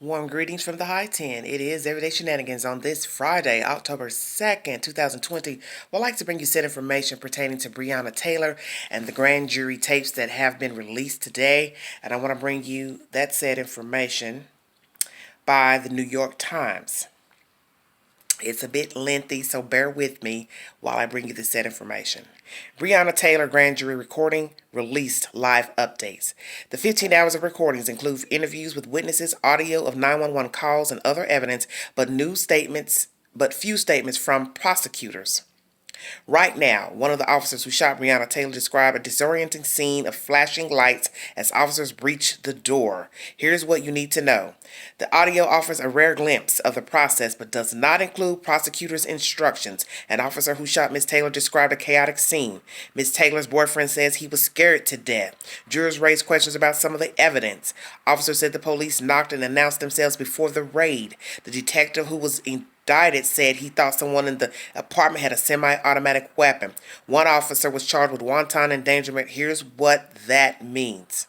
Warm greetings from the High 10. It is Everyday Shenanigans on this Friday, October 2nd, 2020. I'd like to bring you said information pertaining to Breonna Taylor and the grand jury tapes that have been released today. And I want to bring you that said information by the New York Times. It's a bit lengthy, so bear with me while I bring you the said information. Breonna Taylor grand jury recording released live updates. The 15 hours of recordings include interviews with witnesses, audio of 911 calls, and other evidence, but few statements from prosecutors. Right now, one of the officers who shot Breonna Taylor described a disorienting scene of flashing lights as officers breached the door. Here's what you need to know. The audio offers a rare glimpse of the process but does not include prosecutors' instructions. An officer who shot Ms. Taylor described a chaotic scene. Ms. Taylor's boyfriend says he was scared to death. Jurors raised questions about some of the evidence. Officers said the police knocked and announced themselves before the raid. The detective who was indicted said he thought someone in the apartment had a semi-automatic weapon. One officer was charged with wanton endangerment. Here's what that means.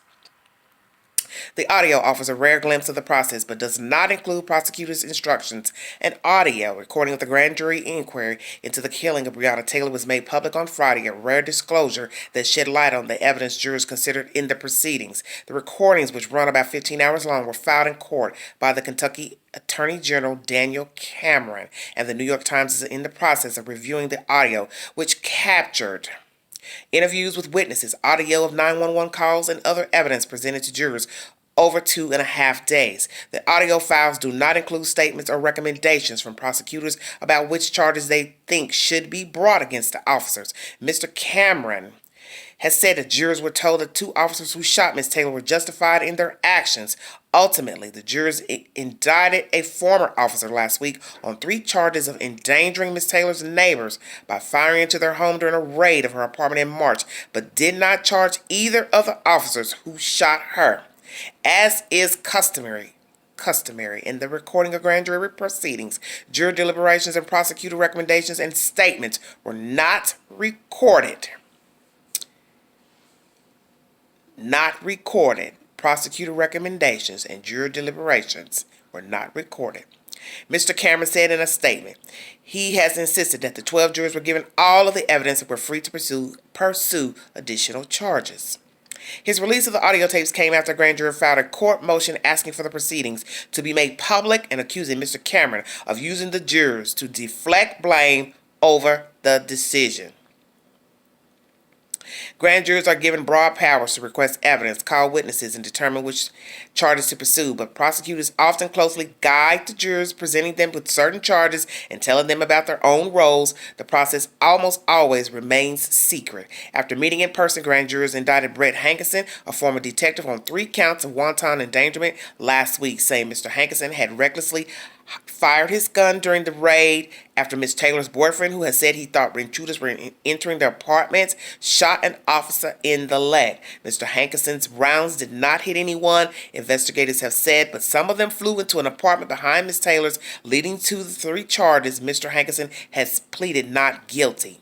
The audio offers a rare glimpse of the process, but does not include prosecutors' instructions. An audio recording of the grand jury inquiry into the killing of Breonna Taylor was made public on Friday, a rare disclosure that shed light on the evidence jurors considered in the proceedings. The recordings, which run about 15 hours long, were filed in court by the Kentucky Attorney General Daniel Cameron, and the New York Times is in the process of reviewing the audio, which captured interviews with witnesses, audio of 911 calls, and other evidence presented to jurors over 2.5 days. The audio files do not include statements or recommendations from prosecutors about which charges they think should be brought against the officers. Mr. Cameron has said that jurors were told that two officers who shot Ms. Taylor were justified in their actions. Ultimately, the jurors indicted a former officer last week on 3 charges of endangering Ms. Taylor's neighbors by firing into their home during a raid of her apartment in March, but did not charge either of the officers who shot her. As is customary in the recording of grand jury proceedings, jury deliberations and prosecutor recommendations and statements were not recorded. Prosecutor recommendations and juror deliberations were not recorded. Mr. Cameron said in a statement, he has insisted that the 12 jurors were given all of the evidence and were free to pursue additional charges. His release of the audio tapes came after a grand jury filed a court motion asking for the proceedings to be made public and accusing Mr. Cameron of using the jurors to deflect blame over the decision. Grand jurors are given broad powers to request evidence, call witnesses, and determine which charges to pursue, but prosecutors often closely guide the jurors, presenting them with certain charges and telling them about their own roles. The process almost always remains secret. After meeting in person, grand jurors indicted Brett Hankerson, a former detective, on 3 counts of wanton endangerment last week, saying Mr. Hankerson had recklessly fired his gun during the raid after Ms. Taylor's boyfriend, who had said he thought intruders were entering their apartments, shot an officer in the leg. Mr. Hankerson's rounds did not hit anyone, investigators have said, but some of them flew into an apartment behind Ms. Taylor's, leading to the 3 charges. Mr. Hankerson has pleaded not guilty.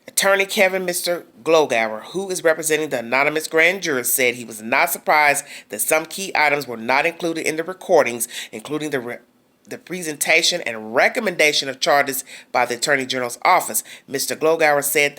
Attorney Kevin Mr. Glogauer, who is representing the anonymous grand jurors, said he was not surprised that some key items were not included in the recordings, including the presentation and recommendation of charges by the Attorney General's office. Mr. Glogauer said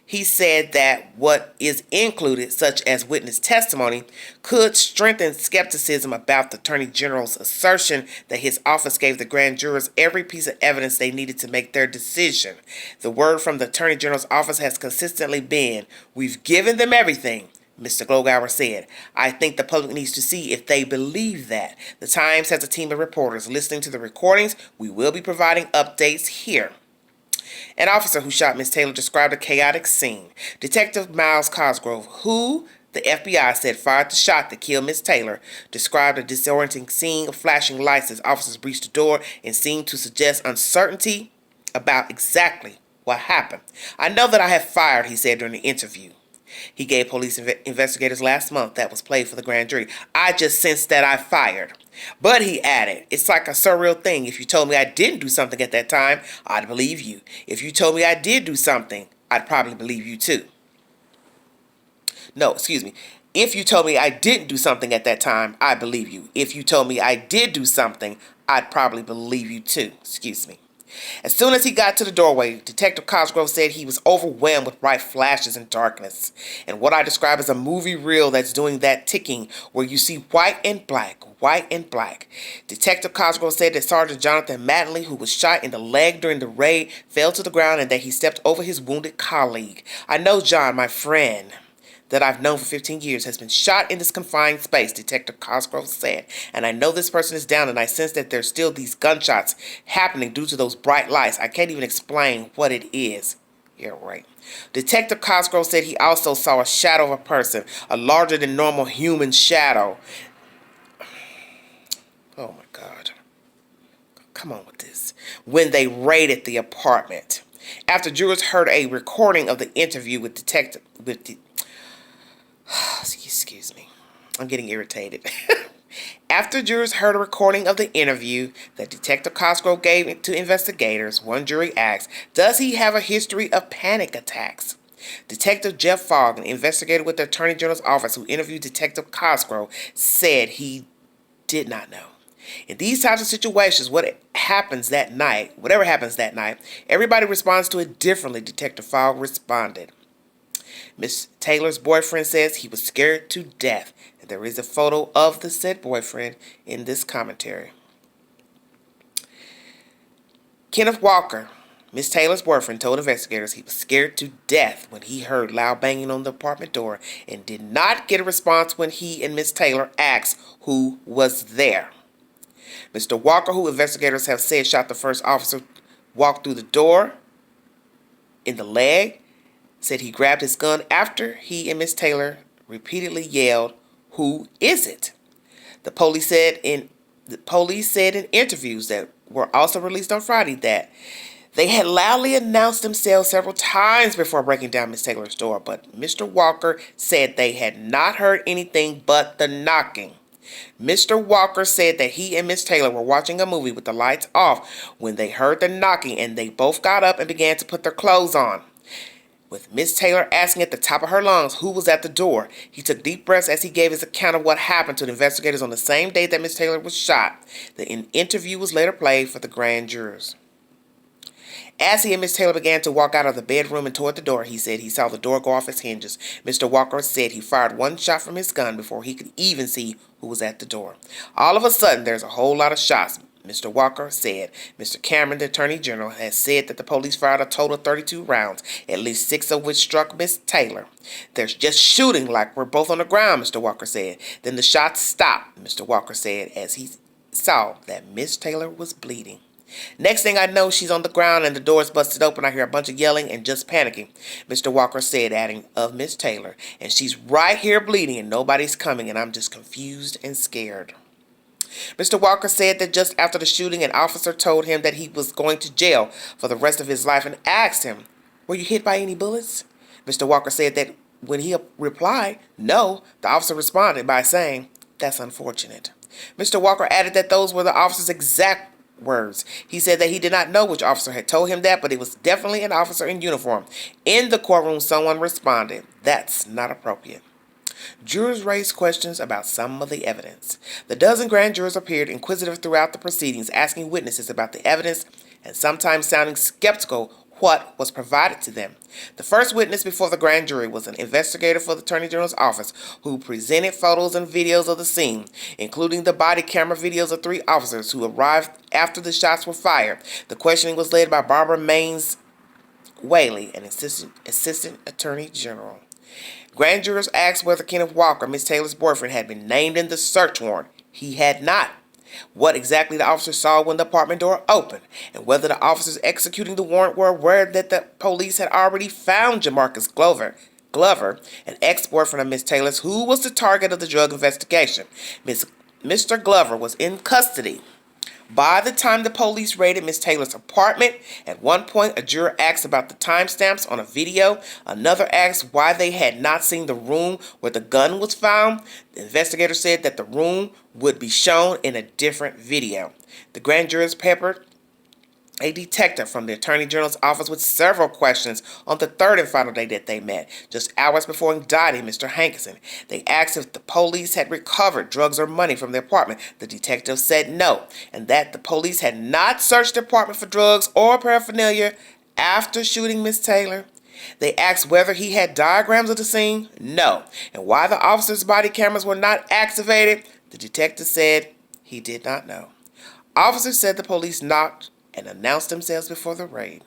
He said that what is included, such as witness testimony, could strengthen skepticism about the Attorney General's assertion that his office gave the grand jurors every piece of evidence they needed to make their decision. The word from the Attorney General's office has consistently been, "We've given them everything," Mr. Glogauer said. "I think the public needs to see if they believe that." The Times has a team of reporters listening to the recordings. We will be providing updates here. An officer who shot Ms. Taylor described a chaotic scene. Detective Miles Cosgrove, who the FBI said fired the shot that killed Ms. Taylor, described a disorienting scene of flashing lights as officers breached the door and seemed to suggest uncertainty about exactly what happened. "I know that I have fired," he said during the interview he gave police investigators last month that was played for the grand jury. "I just sensed that I fired." But he added, "It's like a surreal thing. If you told me I didn't do something at that time, I'd believe you. If you told me I did do something, I'd probably believe you too." No, excuse me. If you told me I didn't do something at that time, I believe you. If you told me I did do something, I'd probably believe you too. Excuse me. As soon as he got to the doorway, Detective Cosgrove said he was overwhelmed with bright flashes and darkness, and what I describe as a movie reel that's doing that ticking where you see white and black, white and black. Detective Cosgrove said that Sergeant Jonathan Mattingly, who was shot in the leg during the raid, fell to the ground and that he stepped over his wounded colleague. I know John, my friend, that I've known for 15 years has been shot in this confined space, Detective Cosgrove said. And I know this person is down, and I sense that there's still these gunshots happening due to those bright lights. I can't even explain what it is. Yeah, right. Detective Cosgrove said he also saw a shadow of a person, a larger than normal human shadow. Oh my God. Come on with this. When they raided the apartment. After jurors heard a recording of the interview with excuse me, I'm getting irritated. After jurors heard a recording of the interview that Detective Cosgrove gave to investigators, one jury asked, does he have a history of panic attacks? Detective Jeff Fogg, an investigator with the Attorney General's office who interviewed Detective Cosgrove, said he did not know. In these types of situations, whatever happens that night, everybody responds to it differently, Detective Fogg responded. Miss Taylor's boyfriend says he was scared to death, and there is a photo of the said boyfriend in this commentary. Kenneth Walker, Miss Taylor's boyfriend, told investigators he was scared to death when he heard loud banging on the apartment door and did not get a response when he and Miss Taylor asked who was there. Mr. Walker, who investigators have said shot the first officer, walked through the door in the leg, said he grabbed his gun after he and Miss Taylor repeatedly yelled, "Who is it?" The police said in interviews that were also released on Friday that they had loudly announced themselves several times before breaking down Miss Taylor's door, but Mr. Walker said they had not heard anything but the knocking. Mr. Walker said that he and Miss Taylor were watching a movie with the lights off when they heard the knocking, and they both got up and began to put their clothes on. With Miss Taylor asking at the top of her lungs who was at the door, he took deep breaths as he gave his account of what happened to the investigators on the same day that Miss Taylor was shot. The interview was later played for the grand jurors. As he and Miss Taylor began to walk out of the bedroom and toward the door, he said he saw the door go off its hinges. Mr. Walker said he fired one shot from his gun before he could even see who was at the door. All of a sudden, there's a whole lot of shots, Mr. Walker said. Mr. Cameron, the Attorney General, has said that the police fired a total of 32 rounds, at least 6 of which struck Miss Taylor. There's just shooting like we're both on the ground, Mr. Walker said. Then the shots stopped, Mr. Walker said, as he saw that Miss Taylor was bleeding. Next thing I know, she's on the ground and the door's busted open. I hear a bunch of yelling and just panicking, Mr. Walker said, adding of Miss Taylor. And she's right here bleeding and nobody's coming and I'm just confused and scared. Mr. Walker said that just after the shooting, an officer told him that he was going to jail for the rest of his life and asked him, "Were you hit by any bullets?" Mr. Walker said that when he replied, "No," the officer responded by saying, "That's unfortunate." Mr. Walker added that those were the officer's exact words. He said that he did not know which officer had told him that, but it was definitely an officer in uniform. In the courtroom, someone responded, "That's not appropriate." Jurors raised questions about some of the evidence. The dozen grand jurors appeared inquisitive throughout the proceedings, asking witnesses about the evidence and sometimes sounding skeptical what was provided to them. The first witness before the grand jury was an investigator for the Attorney General's office who presented photos and videos of the scene, including the body camera videos of 3 officers who arrived after the shots were fired. The questioning was led by Barbara Maines Whaley, an assistant Attorney General. Grand jurors asked whether Kenneth Walker, Miss Taylor's boyfriend, had been named in the search warrant. He had not. What exactly the officer saw when the apartment door opened, and whether the officers executing the warrant were aware that the police had already found Jamarcus Glover, an ex-boyfriend of Miss Taylor's, who was the target of the drug investigation. Mr. Glover was in custody by the time the police raided Miss Taylor's apartment. At one point, a juror asked about the timestamps on a video. Another asked why they had not seen the room where the gun was found. The investigator said that the room would be shown in a different video. The grand jurors peppered a detective from the Attorney General's office with several questions on the third and final day that they met, just hours before indicting Mr. Hankerson. They asked if the police had recovered drugs or money from the apartment. The detective said no, and that the police had not searched the apartment for drugs or paraphernalia after shooting Miss Taylor. They asked whether he had diagrams of the scene. No. And why the officer's body cameras were not activated. The detective said he did not know. Officers said the police knocked and announced themselves before the raid.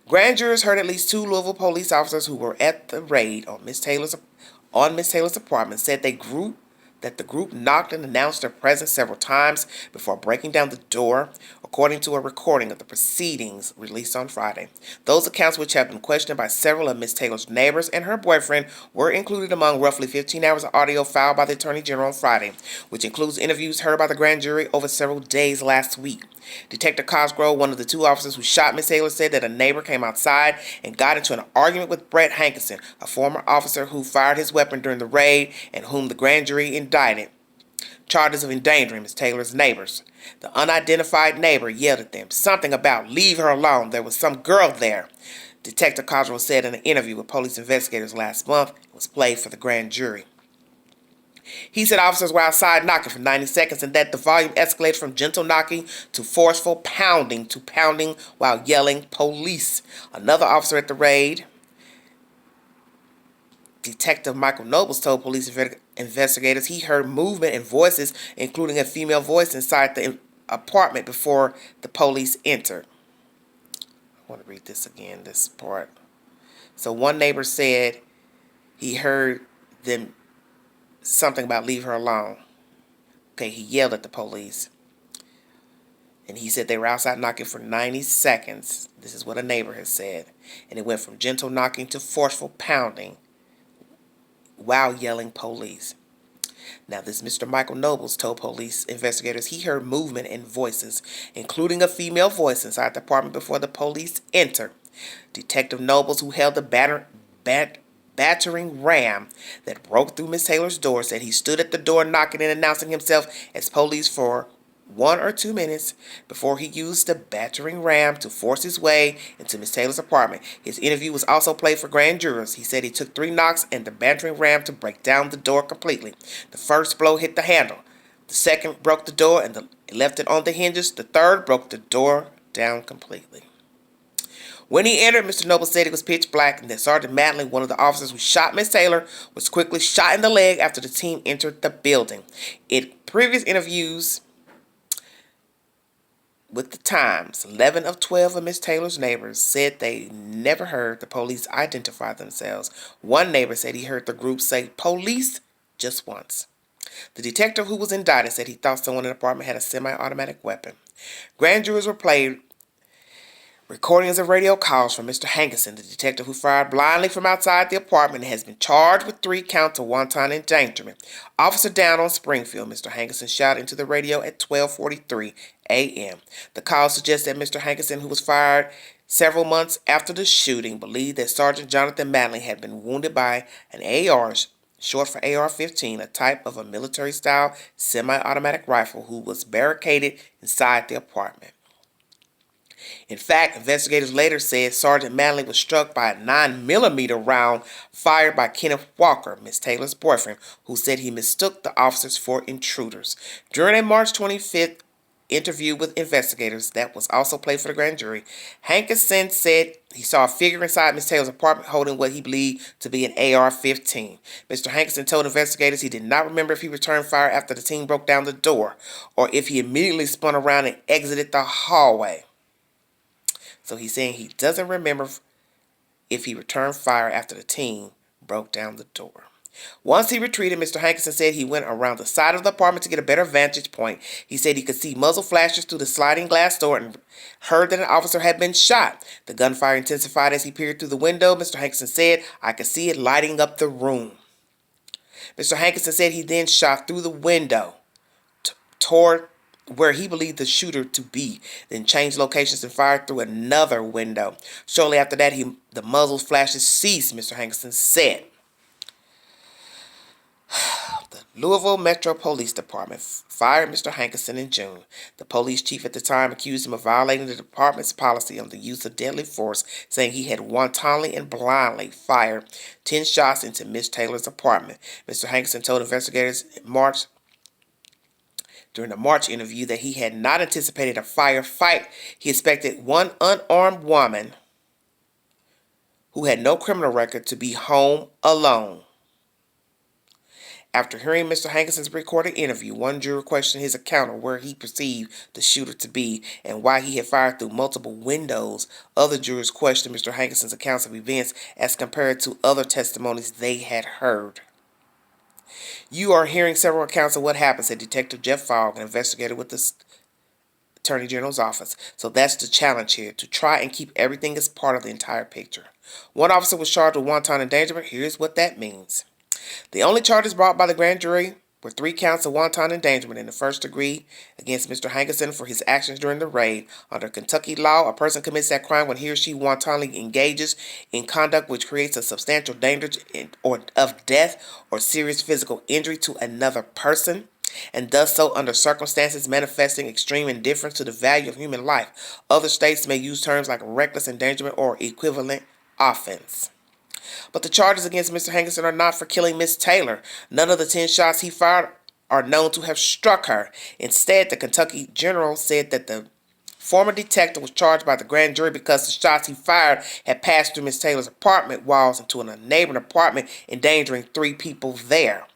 Grand jurors heard at least two Louisville police officers who were at the raid on Miss Taylor's apartment said that the group knocked and announced their presence several times before breaking down the door, according to a recording of the proceedings released on Friday. Those accounts, which have been questioned by several of Miss Taylor's neighbors and her boyfriend, were included among roughly 15 hours of audio filed by the Attorney General on Friday, which includes interviews heard by the grand jury over several days last week. Detective Cosgrove, one of the two officers who shot Miss Taylor, said that a neighbor came outside and got into an argument with Brett Hankerson, a former officer who fired his weapon during the raid and whom the grand jury indicted. Charges of endangering Miss Taylor's neighbors. The unidentified neighbor yelled at them something about "leave her alone, there was some girl there," Detective Cosgrove said in an interview with police investigators last month. It was played for the grand jury. He said officers were outside knocking for 90 seconds and that the volume escalated from gentle knocking to forceful pounding to pounding while yelling "police." Another officer at the raid, Detective Michael Nobles, told police investigators he heard movement and voices, including a female voice, inside the apartment before the police entered. I want to read this again, this part. So one neighbor said he heard them something about "leave her alone." Okay, he yelled at the police. And he said they were outside knocking for 90 seconds. This is what a neighbor has said. And it went from gentle knocking to forceful pounding while yelling "police." Now, this Mr. Michael Nobles told police investigators he heard movement and voices, including a female voice, inside the apartment before the police entered. Detective Nobles, who held the battering ram that broke through Miss Taylor's door, said he stood at the door knocking and announcing himself as police for 1 or 2 minutes before he used the battering ram to force his way into Miss Taylor's apartment. His interview was also played for grand jurors. He said he took 3 knocks and the battering ram to break down the door completely. The first blow hit the handle. The second broke the door and left it on the hinges. The third broke the door down completely. When he entered, Mr. Noble said it was pitch black and that Sergeant Madeline, one of the officers who shot Miss Taylor, was quickly shot in the leg after the team entered the building. In previous interviews with the Times, 11 of 12 of Miss Taylor's neighbors said they never heard the police identify themselves. One neighbor said he heard the group say "police" just once. The detective who was indicted said he thought someone in the apartment had a semi-automatic weapon. Grand jurors were played recordings of radio calls from Mr. Hankerson, the detective who fired blindly from outside the apartment, and has been charged with 3 counts of wanton endangerment. Officer down on Springfield, Mr. Hankerson shouted into the radio at 12:43 a.m. The call suggests that Mr. Hankerson, who was fired several months after the shooting, believed that Sergeant Jonathan Manley had been wounded by an AR, short for AR-15, a type of a military-style semi-automatic rifle, who was barricaded inside the apartment. In fact, investigators later said Sergeant Manley was struck by a 9mm round fired by Kenneth Walker, Miss Taylor's boyfriend, who said he mistook the officers for intruders. During a March 25th interview with investigators that was also played for the grand jury, Hankerson said he saw a figure inside Miss Taylor's apartment holding what he believed to be an AR-15. Mr. Hankerson told investigators he did not remember if he returned fire after the team broke down the door or if he immediately spun around and exited the hallway. So he's saying he doesn't remember if he returned fire after the team broke down the door. Once he retreated, Mr. Hankerson said he went around the side of the apartment to get a better vantage point. He said he could see muzzle flashes through the sliding glass door and heard that an officer had been shot. The gunfire intensified as he peered through the window. Mr. Hankerson said, "I could see it lighting up the room." Mr. Hankerson said he then shot through the window toward where he believed the shooter to be, then changed locations and fired through another window. Shortly after that, the muzzle flashes ceased, Mr. Hankerson said. The Louisville Metro Police Department fired Mr. Hankerson in June. The police chief at the time accused him of violating the department's policy on the use of deadly force, saying he had wantonly and blindly fired 10 shots into Miss Taylor's apartment. Mr. Hankerson told investigators during a March interview that he had not anticipated a fight. He expected one unarmed woman who had no criminal record to be home alone. After hearing Mr. Hankerson's recorded interview, one juror questioned his account of where he perceived the shooter to be and why he had fired through multiple windows. Other jurors questioned Mr. Hankerson's accounts of events as compared to other testimonies they had heard. "You are hearing several accounts of what happened," said Detective Jeff Fogg, an investigator with the Attorney General's office. "So that's the challenge here, to try and keep everything as part of the entire picture." One officer was charged with wanton endangerment. Here's what that means. The only charges brought by the grand jury were 3 counts of wanton endangerment in the first degree against Mr. Hankerson for his actions during the raid. Under Kentucky law, a person commits that crime when he or she wantonly engages in conduct which creates a substantial danger of death or serious physical injury to another person, and does so under circumstances manifesting extreme indifference to the value of human life. Other states may use terms like reckless endangerment or equivalent offense. But the charges against Mr. Hankerson are not for killing Miss Taylor. None of the 10 shots he fired are known to have struck her. Instead, the Kentucky General said that the former detective was charged by the grand jury because the shots he fired had passed through Miss Taylor's apartment walls into a neighboring apartment, endangering 3 people there.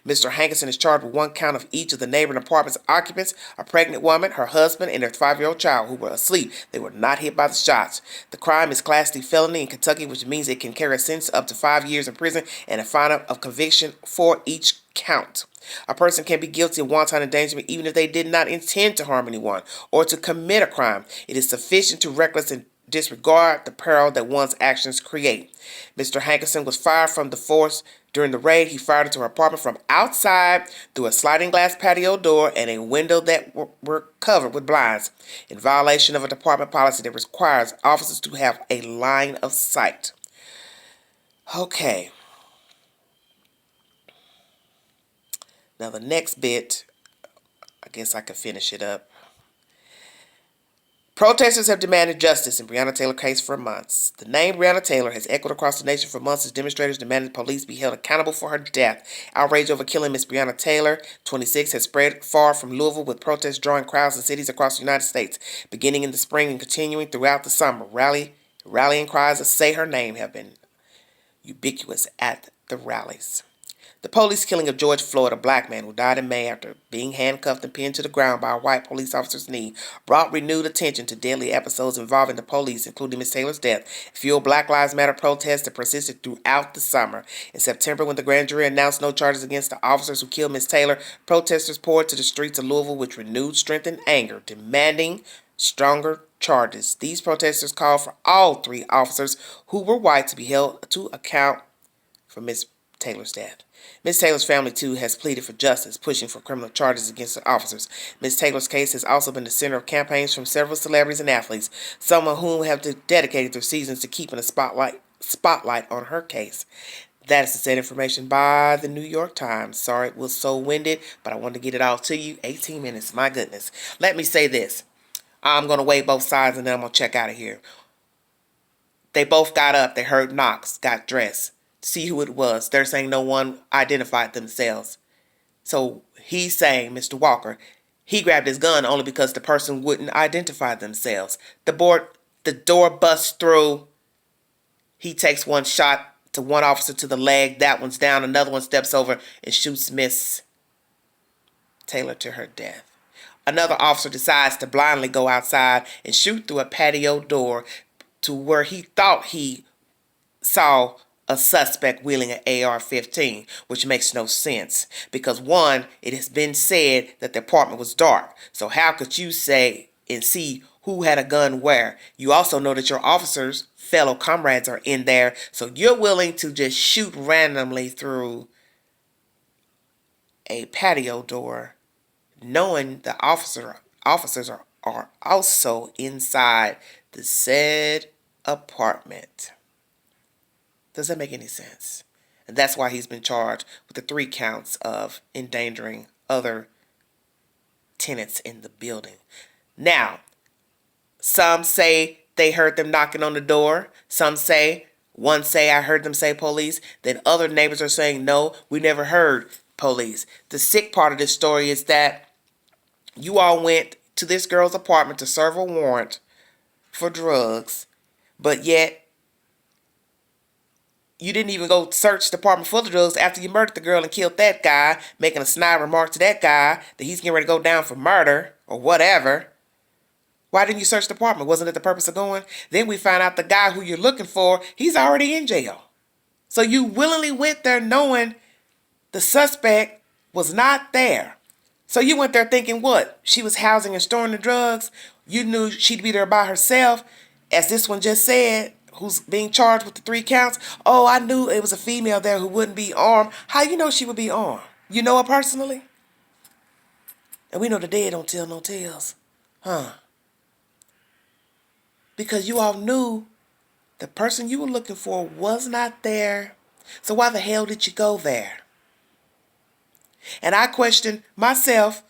Mr. Hankerson is charged with 1 count of each of the neighboring apartment's occupants, a pregnant woman, her husband, and their 5-year-old child who were asleep. They were not hit by the shots. The crime is Class D felony in Kentucky, which means it can carry a sentence up to 5 years in prison and a fine of conviction for each count. A person can be guilty of wanton endangerment even if they did not intend to harm anyone or to commit a crime. It is sufficient to recklessly disregard the peril that one's actions create. Mr. Hankerson was fired from the force during the raid. He fired into her apartment from outside through a sliding glass patio door and a window that were covered with blinds, in violation of a department policy that requires officers to have a line of sight. Okay. Now the next bit, I guess I could finish it up. Protesters have demanded justice in Breonna Taylor case for months. The name Breonna Taylor has echoed across the nation for months as demonstrators demanded police be held accountable for her death. Outrage over killing Miss Breonna Taylor, 26, has spread far from Louisville, with protests drawing crowds in cities across the United States, beginning in the spring and continuing throughout the summer. Rallying cries of "Say her name" have been ubiquitous at the rallies. The police killing of George Floyd, a black man who died in May after being handcuffed and pinned to the ground by a white police officer's knee, brought renewed attention to deadly episodes involving the police, including Miss Taylor's death. Fueled Black Lives Matter protests that persisted throughout the summer. In September, when the grand jury announced no charges against the officers who killed Miss Taylor, protesters poured to the streets of Louisville with renewed strength and anger, demanding stronger charges. These protesters called for all 3 officers who were white to be held to account for Miss Taylor's death. Miss Taylor's family, too, has pleaded for justice, pushing for criminal charges against the officers. Miss Taylor's case has also been the center of campaigns from several celebrities and athletes, some of whom have dedicated their seasons to keeping a spotlight on her case. That is the said information by the New York Times. Sorry it was so winded, but I wanted to get it all to you. 18 minutes, my goodness. Let me say this. I'm going to weigh both sides and then I'm going to check out of here. They both got up. They heard knocks, got dressed. See who it was. They're saying no one identified themselves. So he's saying, Mr. Walker, he grabbed his gun only because the person wouldn't identify themselves. The door busts through. He takes one shot to one officer to the leg. That one's down. Another one steps over and shoots Miss Taylor to her death. Another officer decides to blindly go outside and shoot through a patio door to where he thought he saw a suspect wielding an AR-15, which makes no sense because, one, it has been said that the apartment was dark. So how could you say and see who had a gun where? You also know that your officers, fellow comrades, are in there, so you're willing to just shoot randomly through a patio door, knowing the officers are also inside the said apartment. Does that make any sense? And that's why he's been charged with the 3 counts of endangering other tenants in the building. Now, some say they heard them knocking on the door. One say I heard them say police. Then other neighbors are saying, no, we never heard police. The sick part of this story is that you all went to this girl's apartment to serve a warrant for drugs, but yet you didn't even go search the apartment for the drugs after you murdered the girl and killed that guy, making a snide remark to that guy that he's getting ready to go down for murder or whatever. Why didn't you search the apartment? Wasn't it the purpose of going? Then we find out the guy who you're looking for, he's already in jail. So you willingly went there knowing the suspect was not there. So you went there thinking what? She was housing and storing the drugs? You knew she'd be there by herself? As this one just said, who's being charged with the 3 counts? Oh, I knew it was a female there who wouldn't be armed. How you know she would be armed? You know her personally? And we know the dead don't tell no tales. Huh? Because you all knew the person you were looking for was not there. So why the hell did you go there? And I questioned myself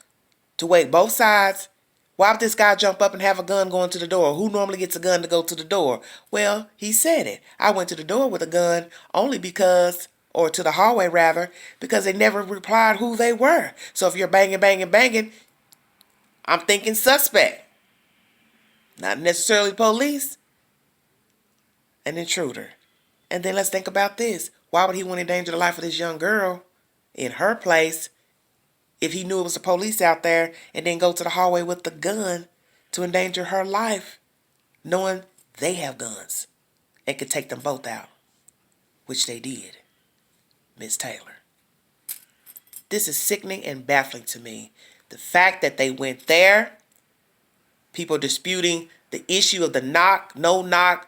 to wait both sides. Why would this guy jump up and have a gun going to the door? Who normally gets a gun to go to the door? Well, he said it. I went to the door with a gun only because, or to the hallway rather, because they never replied who they were. So if you're banging, I'm thinking suspect. Not necessarily police. An intruder. And then let's think about this. Why would he want to endanger the life of this young girl in her place if he knew it was the police out there and then go to the hallway with the gun to endanger her life, knowing they have guns and could take them both out, which they did, Miss Taylor. This is sickening and baffling to me. The fact that they went there, people disputing the issue of the knock, no knock,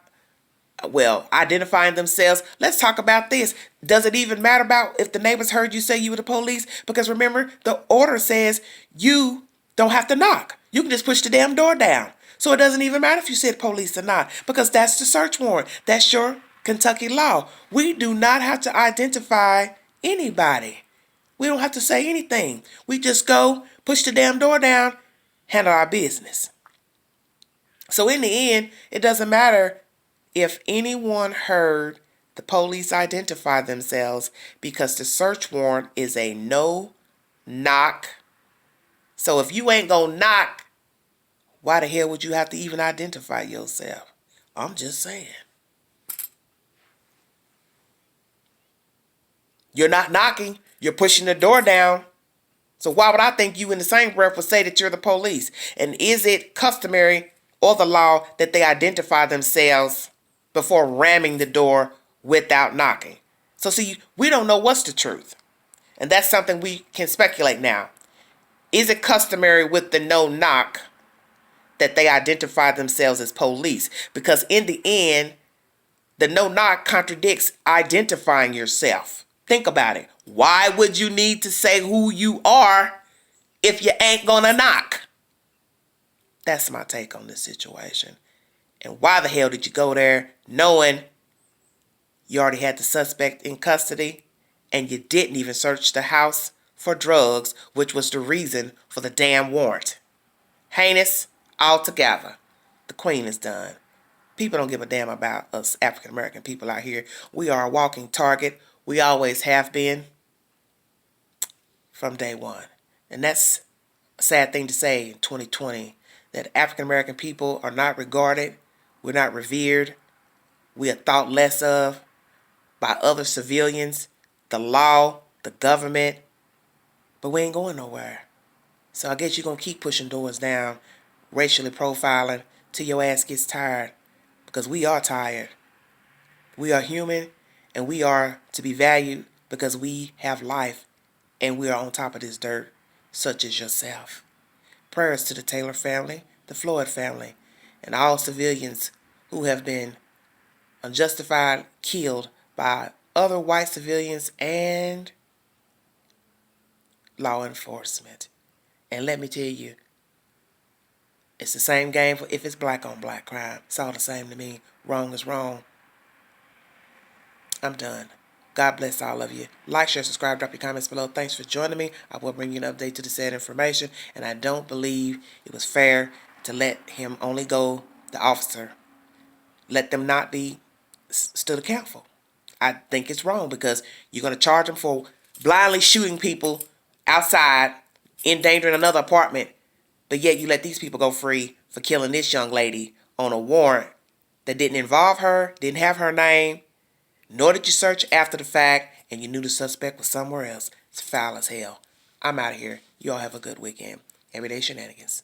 identifying themselves. Let's talk about this. Does it even matter about if the neighbors heard you say you were the police? Because remember, the order says you don't have to knock. You can just push the damn door down. So it doesn't even matter if you said police or not, because that's the search warrant. That's your Kentucky law. We do not have to identify anybody. We don't have to say anything. We just go, push the damn door down, handle our business. So in the end, it doesn't matter if anyone heard the police identify themselves, because the search warrant is a no knock. So if you ain't gonna knock, why the hell would you have to even identify yourself? I'm just saying. You're not knocking, you're pushing the door down. So why would I think you in the same breath would say that you're the police? And is it customary or the law that they identify themselves before ramming the door without knocking? So see, we don't know what's the truth. And that's something we can speculate now. Is it customary with the no knock that they identify themselves as police? Because in the end, the no knock contradicts identifying yourself. Think about it. Why would you need to say who you are if you ain't gonna knock? That's my take on this situation. And why the hell did you go there knowing you already had the suspect in custody and you didn't even search the house for drugs, which was the reason for the damn warrant? Heinous altogether. The queen is done. People don't give a damn about us African American people out here. We are a walking target. We always have been from day one. And that's a sad thing to say in 2020, that African American people are not regarded. We're not revered. We are thought less of by other civilians, the law, the government. But we ain't going nowhere. So I guess you're going to keep pushing doors down, racially profiling, till your ass gets tired. Because we are tired. We are human, and we are to be valued because we have life, and we are on top of this dirt, such as yourself. Prayers to the Taylor family, the Floyd family, and all civilians who have been unjustified killed by other white civilians and law enforcement. And let me tell you, it's the same game for if it's black on black crime. It's all the same to me. Wrong is wrong. I'm done. God bless all of you. Like, share, subscribe, drop your comments below. Thanks for joining me. I will bring you an update to the said information. And I don't believe it was fair to let him only go, the officer, let them not be stood accountable. I think it's wrong because you're going to charge them for blindly shooting people outside, endangering another apartment, but yet you let these people go free for killing this young lady on a warrant that didn't involve her, didn't have her name, nor did you search after the fact, and you knew the suspect was somewhere else. It's foul as hell. I'm out of here. You all have a good weekend. Everyday Shenanigans.